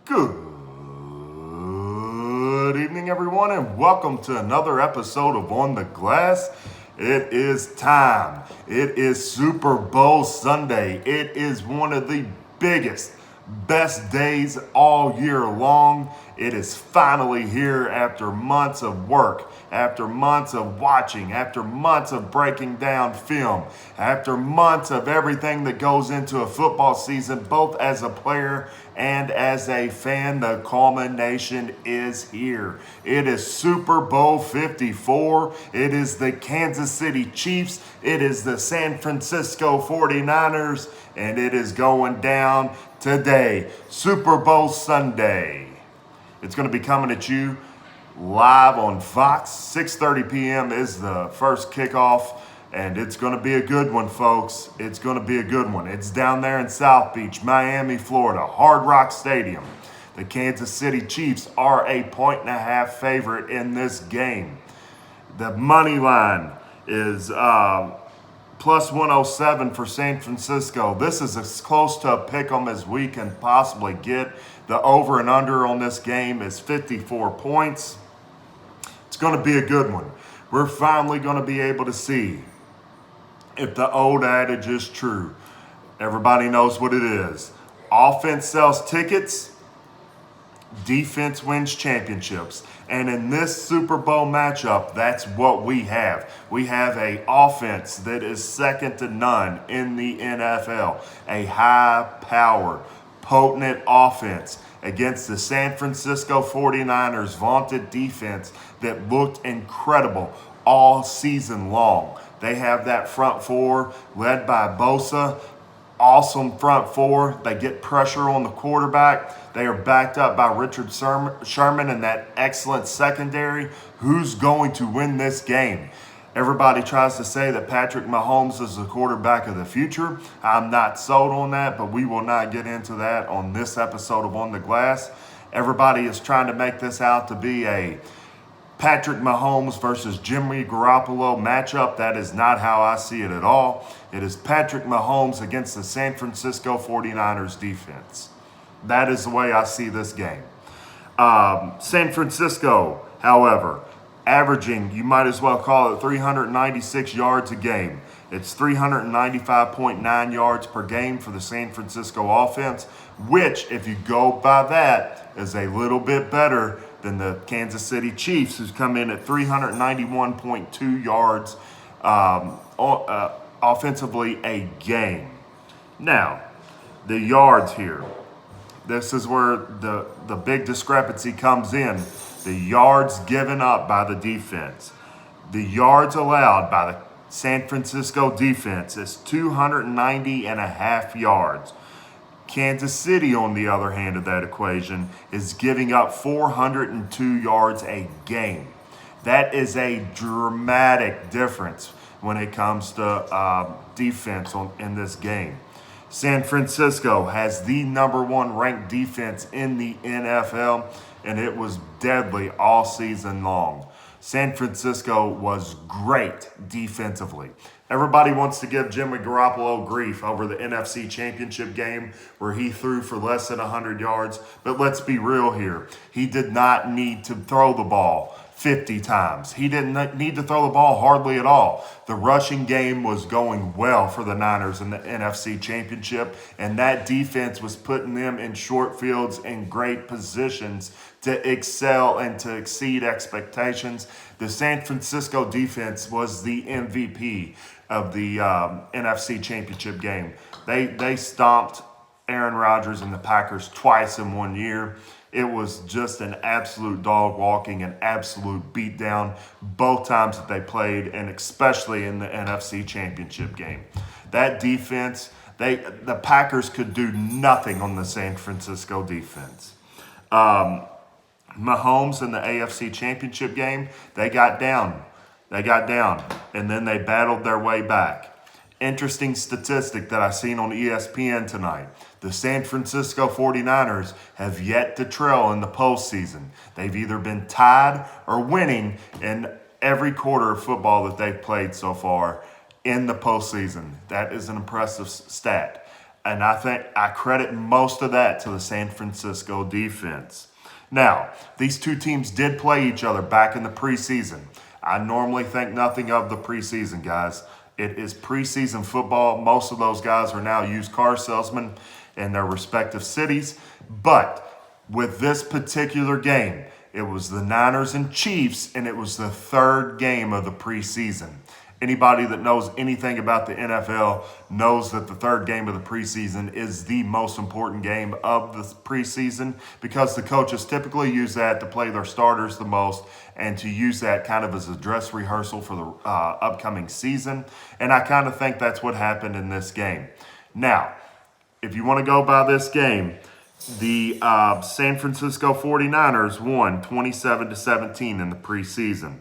Good evening, everyone, and welcome to another episode of On the Glass. It is time. It is Super Bowl Sunday. It is one of the biggest, best days all year long. It is finally here after months of work, after months of watching, after months of breaking down film, after months of everything that goes into a football season, both as a player and as a fan. The culmination is here. It is Super Bowl 54. It is the Kansas City Chiefs. It is the San Francisco 49ers, and it is going down today, Super Bowl Sunday. It's going to be coming at you live on Fox. 6:30 p.m. is the first kickoff, and it's going to be a good one, folks. It's going to be a good one. It's down there in South Beach, Miami, Florida, Hard Rock Stadium. The Kansas City Chiefs are a 1.5 favorite in this game. The money line is plus 107 for San Francisco. This is as close to a pick 'em as we can possibly get. The over and under on this game is 54 points. It's going to be a good one. We're finally going to be able to see if the old adage is true. Everybody knows what it is. Offense sells tickets, defense wins championships. And in this Super Bowl matchup, that's what we have. We have an offense that is second to none in the NFL. A high-powered, potent offense against the San Francisco 49ers vaunted defense that looked incredible all season long. They have that front four led by Bosa. Awesome front four. They get pressure on the quarterback. They are backed up by Richard Sherman and that excellent secondary. Who's going to win this game? Everybody tries to say that Patrick Mahomes is the quarterback of the future. I'm not sold on that, but we will not get into that on this episode of On the Glass. Everybody is trying to make this out to be a Patrick Mahomes versus Jimmy Garoppolo matchup. That is not how I see it at all. It is Patrick Mahomes against the San Francisco 49ers defense. That is the way I see this game. San Francisco, however, averaging, you might as well call it 396 yards a game. It's 395.9 yards per game for the San Francisco offense, which, if you go by that, is a little bit better than the Kansas City Chiefs, who's come in at 391.2 yards offensively a game. Now, the yards here. This is where the big discrepancy comes in. The yards given up by the defense. The yards allowed by the San Francisco defense is 290.5 yards. Kansas City, on the other hand of that equation, is giving up 402 yards a game. That is a dramatic difference when it comes to defense in this game. San Francisco has the number one ranked defense in the NFL, and it was deadly all season long. San Francisco was great defensively. Everybody wants to give Jimmy Garoppolo grief over the NFC Championship game where he threw for less than 100 yards. But let's be real here. He did not need to throw the ball 50 times. He didn't need to throw the ball hardly at all. The rushing game was going well for the Niners in the NFC Championship, and that defense was putting them in short fields in great positions to excel and to exceed expectations. The San Francisco defense was the MVP of the NFC Championship game. They stomped Aaron Rodgers and the Packers twice in 1 year. It was just an absolute dog walking, an absolute beatdown both times that they played, and especially in the NFC Championship game. That defense, the Packers could do nothing on the San Francisco defense. Mahomes in the AFC Championship game, they got down. And then they battled their way back. Interesting statistic that I seen on ESPN tonight. The San Francisco 49ers have yet to trail in the postseason. They've either been tied or winning in every quarter of football that they've played so far in the postseason. That is an impressive stat. And I think I credit most of that to the San Francisco defense. Now, these two teams did play each other back in the preseason. I normally think nothing of the preseason, guys. It is preseason football. Most of those guys are now used car salesmen in their respective cities. But with this particular game, it was the Niners and Chiefs, and it was the third game of the preseason. Anybody that knows anything about the NFL knows that the third game of the preseason is the most important game of the preseason because the coaches typically use that to play their starters the most and to use that kind of as a dress rehearsal for the upcoming season. And I kind of think that's what happened in this game. Now, if you want to go by this game, the San Francisco 49ers won 27-17 in the preseason.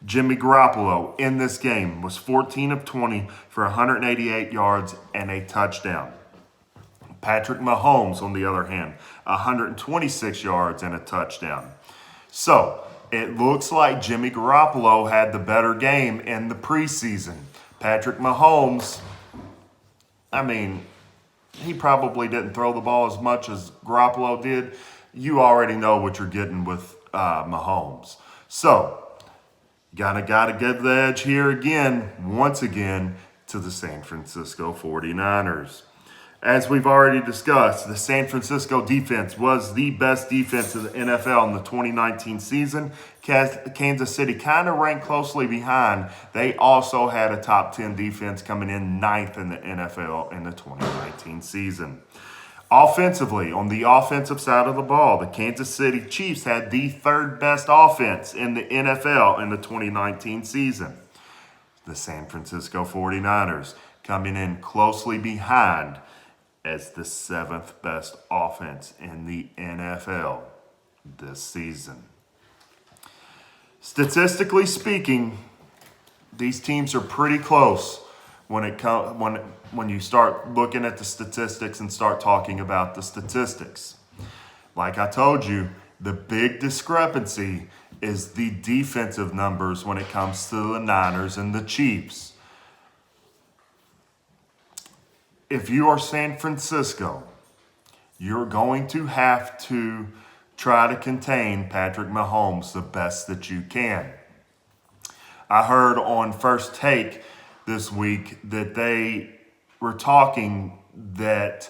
Jimmy Garoppolo in this game was 14 of 20 for 188 yards and a touchdown. Patrick Mahomes, on the other hand, 126 yards and a touchdown. So it looks like Jimmy Garoppolo had the better game in the preseason. Patrick Mahomes, he probably didn't throw the ball as much as Garoppolo did. You already know what you're getting with Mahomes. So, gotta give the edge here once again, to the San Francisco 49ers. As we've already discussed, the San Francisco defense was the best defense of the NFL in the 2019 season. Kansas City kind of ranked closely behind. They also had a top 10 defense coming in ninth in the NFL in the 2019 season. Offensively, on the offensive side of the ball, the Kansas City Chiefs had the third best offense in the NFL in the 2019 season. The San Francisco 49ers coming in closely behind as the seventh best offense in the NFL this season. Statistically speaking, these teams are pretty close when you start looking at the statistics and start talking about the statistics. Like I told you, the big discrepancy is the defensive numbers when it comes to the Niners and the Chiefs. If you are San Francisco, you're going to have to try to contain Patrick Mahomes the best that you can. I heard on First Take this week that they were talking that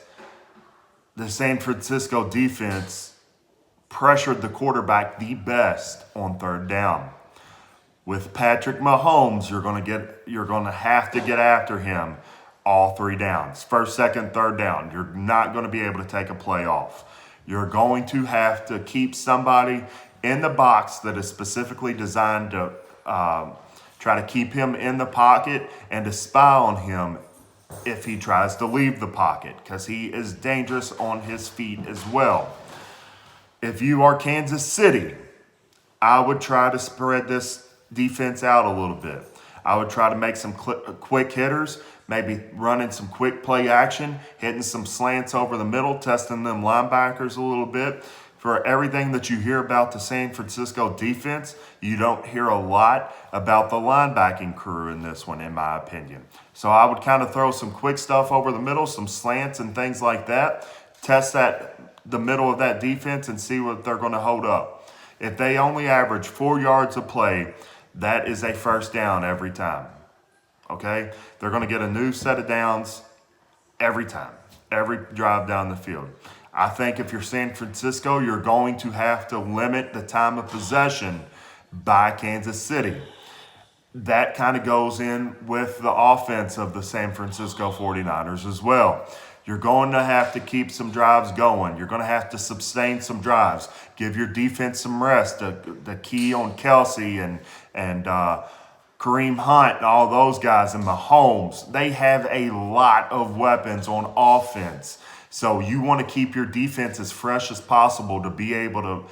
the San Francisco defense pressured the quarterback the best on third down. With Patrick Mahomes, you're going to have to get after him all three downs. First, second, third down. You're not going to be able to take a play off. You're going to have to keep somebody in the box that is specifically designed to try to keep him in the pocket and to spy on him if he tries to leave the pocket, because he is dangerous on his feet as well. If you are Kansas City, I would try to spread this defense out a little bit. I would try to make some quick hitters, maybe running some quick play action, hitting some slants over the middle, testing them linebackers a little bit. For everything that you hear about the San Francisco defense, you don't hear a lot about the linebacking crew in this one, in my opinion. So I would kind of throw some quick stuff over the middle, some slants and things like that, test the middle of that defense and see what they're going to hold up. If they only average 4 yards a play, that is a first down every time. Okay? They're going to get a new set of downs every time, every drive down the field. I think if you're San Francisco, you're going to have to limit the time of possession by Kansas City. That kind of goes in with the offense of the San Francisco 49ers as well. You're going to have to keep some drives going. You're going to have to sustain some drives. Give your defense some rest. The key on Kelsey and Kareem Hunt and all those guys and Mahomes. They have a lot of weapons on offense. So you want to keep your defense as fresh as possible to be able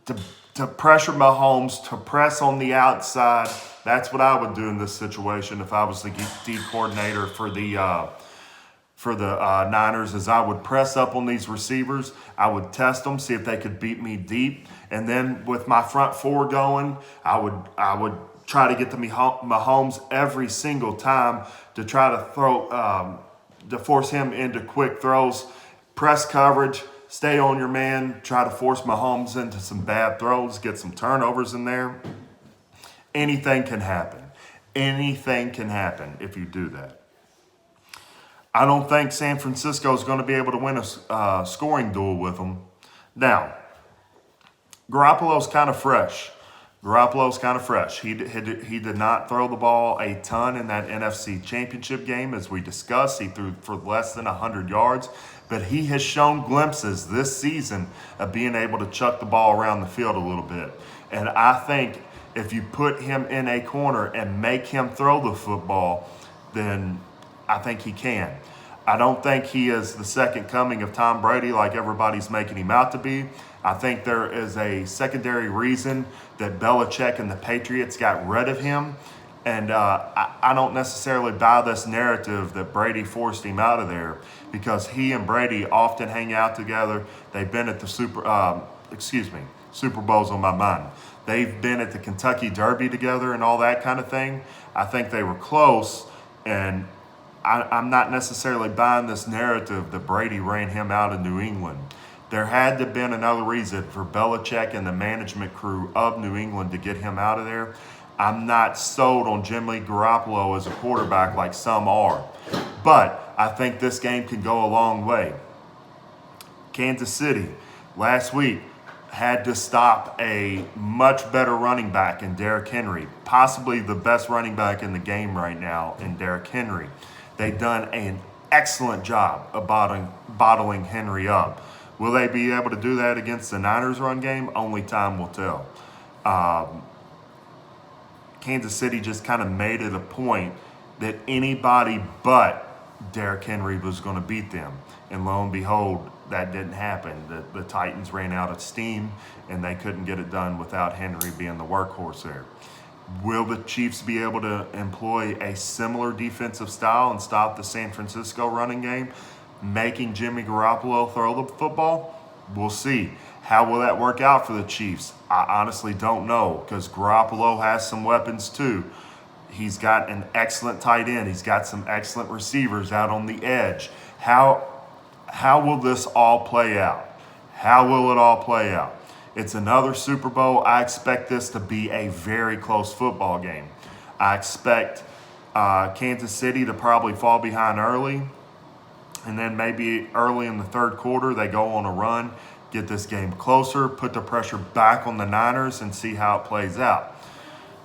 to pressure Mahomes, to press on the outside. That's what I would do in this situation if I was the D coordinator for the Niners, is I would press up on these receivers. I would test them, see if they could beat me deep. And then with my front four going, I would try to get to Mahomes every single time to try to to force him into quick throws, press coverage, stay on your man, try to force Mahomes into some bad throws, get some turnovers in there. Anything can happen. Anything can happen if you do that. I don't think San Francisco is going to be able to win a scoring duel with them. Now, Garoppolo's kind of fresh. He did not throw the ball a ton in that NFC Championship game, as we discussed. He threw for less than 100 yards, but he has shown glimpses this season of being able to chuck the ball around the field a little bit. And I think if you put him in a corner and make him throw the football, then I think he can. I don't think he is the second coming of Tom Brady like everybody's making him out to be. I think there is a secondary reason that Belichick and the Patriots got rid of him. And I don't necessarily buy this narrative that Brady forced him out of there, because he and Brady often hang out together. They've been at the Super Bowl's on my mind. They've been at the Kentucky Derby together and all that kind of thing. I think they were close, and I'm not necessarily buying this narrative that Brady ran him out of New England. There had to have been another reason for Belichick and the management crew of New England to get him out of there. I'm not sold on Jimmy Garoppolo as a quarterback like some are, but I think this game can go a long way. Kansas City last week had to stop a much better running back in Derrick Henry, possibly the best running back in the game right now in Derrick Henry. They've done an excellent job of bottling Henry up. Will they be able to do that against the Niners run game? Only time will tell. Kansas City just kind of made it a point that anybody but Derrick Henry was going to beat them. And lo and behold, that didn't happen. The Titans ran out of steam, and they couldn't get it done without Henry being the workhorse there. Will the Chiefs be able to employ a similar defensive style and stop the San Francisco running game, making Jimmy Garoppolo throw the football? We'll see. How will that work out for the Chiefs? I honestly don't know, because Garoppolo has some weapons too. He's got an excellent tight end. He's got some excellent receivers out on the edge. How will this all play out? How will it all play out? It's another Super Bowl. I expect this to be a very close football game. I expect Kansas City to probably fall behind early, and then maybe early in the third quarter they go on a run, get this game closer, put the pressure back on the Niners, and see how it plays out.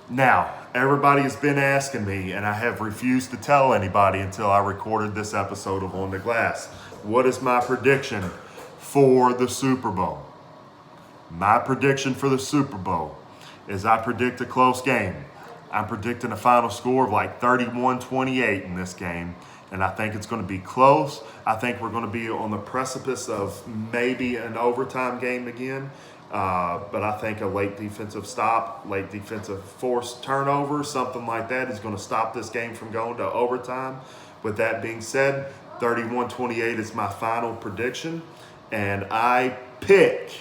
Now, everybody has been asking me, and I have refused to tell anybody until I recorded this episode of On the Glass, what is my prediction for the Super Bowl? My prediction for the Super Bowl is I predict a close game. I'm predicting a final score of like 31-28 in this game, and I think it's going to be close. I think we're going to be on the precipice of maybe an overtime game again, but I think a late defensive stop, late defensive forced turnover, something like that is going to stop this game from going to overtime. With that being said, 31-28 is my final prediction, and I pick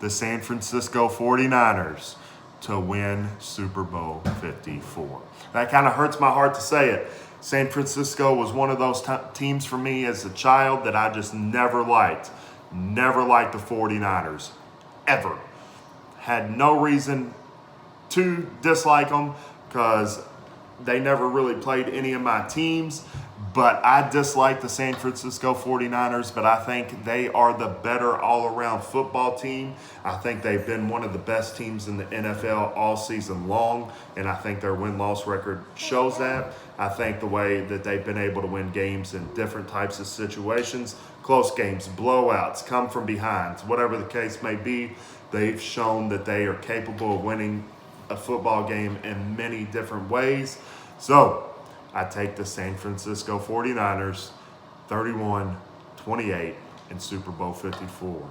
the San Francisco 49ers to win Super Bowl 54. That kind of hurts my heart to say it. San Francisco was one of those teams for me as a child that I just never liked. Never liked the 49ers, ever. Had no reason to dislike them because they never really played any of my teams. But I dislike the San Francisco 49ers, but I think they are the better all-around football team. I think they've been one of the best teams in the NFL all season long, and I think their win-loss record shows that. I think the way that they've been able to win games in different types of situations, close games, blowouts, come from behinds, whatever the case may be, they've shown that they are capable of winning a football game in many different ways. So I take the San Francisco 49ers 31-28 in Super Bowl 54.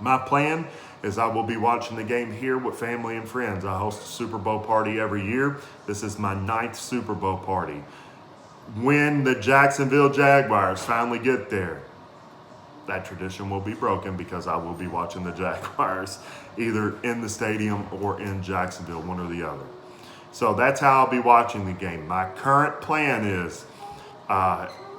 My plan is I will be watching the game here with family and friends. I host a Super Bowl party every year. This is my 9th Super Bowl party. When the Jacksonville Jaguars finally get there, that tradition will be broken because I will be watching the Jaguars either in the stadium or in Jacksonville, one or the other. So that's how I'll be watching the game. My current plan is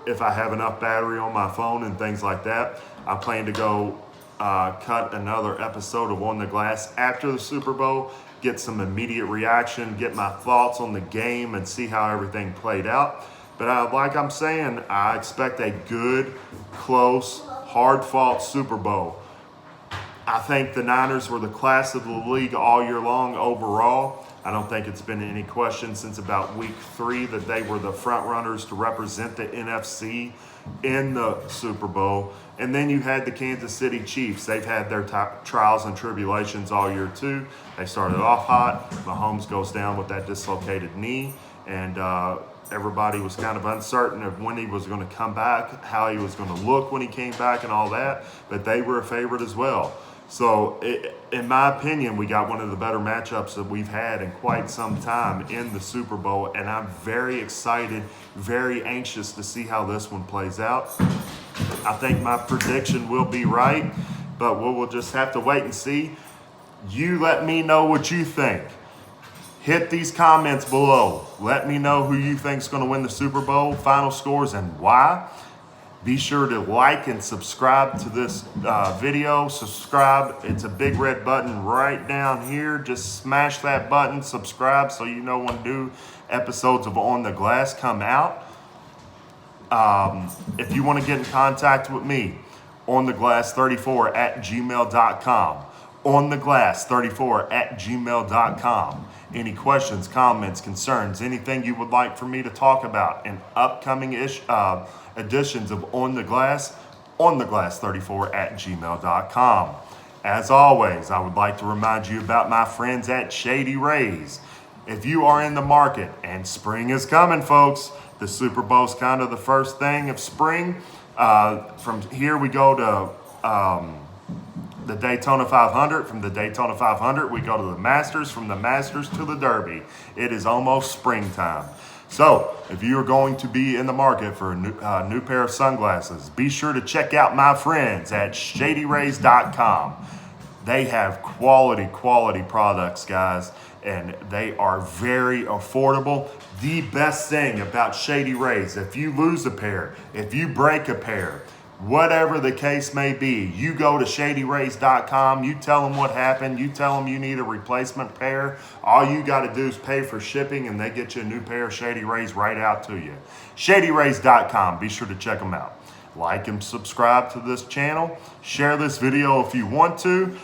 If I have enough battery on my phone and things like that, I plan to go cut another episode of On the Glass after the Super Bowl, get some immediate reaction, get my thoughts on the game, and see how everything played out. But like I'm saying, I expect a good, close, hard-fought Super Bowl. I think the Niners were the class of the league all year long overall. I don't think it's been any question since about week 3 that they were the front runners to represent the NFC in the Super Bowl. And then you had the Kansas City Chiefs. They've had their trials and tribulations all year too. They started off hot. Mahomes goes down with that dislocated knee, and everybody was kind of uncertain of when he was going to come back, how he was going to look when he came back and all that. But they were a favorite as well. So, in my opinion, we got one of the better matchups that we've had in quite some time in the Super Bowl, and I'm very excited, very anxious to see how this one plays out. I think my prediction will be right, but we'll just have to wait and see. You let me know what you think. Hit these comments below. Let me know who you think is going to win the Super Bowl, final scores, and why. Be sure to like and subscribe to this video. Subscribe. It's a big red button right down here. Just smash that button, subscribe, so you know when new episodes of On the Glass come out. If you want to get in contact with me, ontheglass34@gmail.com. ontheglass34@gmail.com. Any questions, comments, concerns, anything you would like for me to talk about in upcoming editions of On the Glass, ontheglass34@gmail.com. As always, I would like to remind you about my friends at Shady Rays. If you are in the market, and spring is coming, folks, the Super Bowl's kind of the first thing of spring. From here we go to the Daytona 500. From the Daytona 500, we go to the Masters. From the Masters to the Derby. It is almost springtime. So, if you are going to be in the market for a new pair of sunglasses, be sure to check out my friends at ShadyRays.com. They have quality products, guys, and they are very affordable. The best thing about Shady Rays, if you lose a pair, if you break a pair, whatever the case may be, you go to ShadyRays.com, you tell them what happened, you tell them you need a replacement pair. All you got to do is pay for shipping, and they get you a new pair of Shady Rays right out to you. ShadyRays.com, be sure to check them out. Like and subscribe to this channel. Share this video if you want to.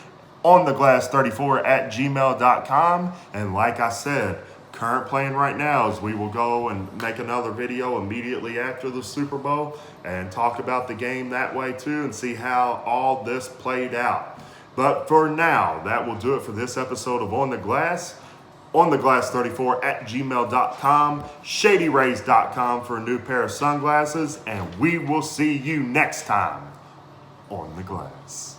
ontheglass34@gmail.com. And like I said, current plan right now is we will go and make another video immediately after the Super Bowl and talk about the game that way too and see how all this played out. But for now, that will do it for this episode of On the Glass. ontheglass34@gmail.com, ShadyRays.com for a new pair of sunglasses, and we will see you next time on the Glass.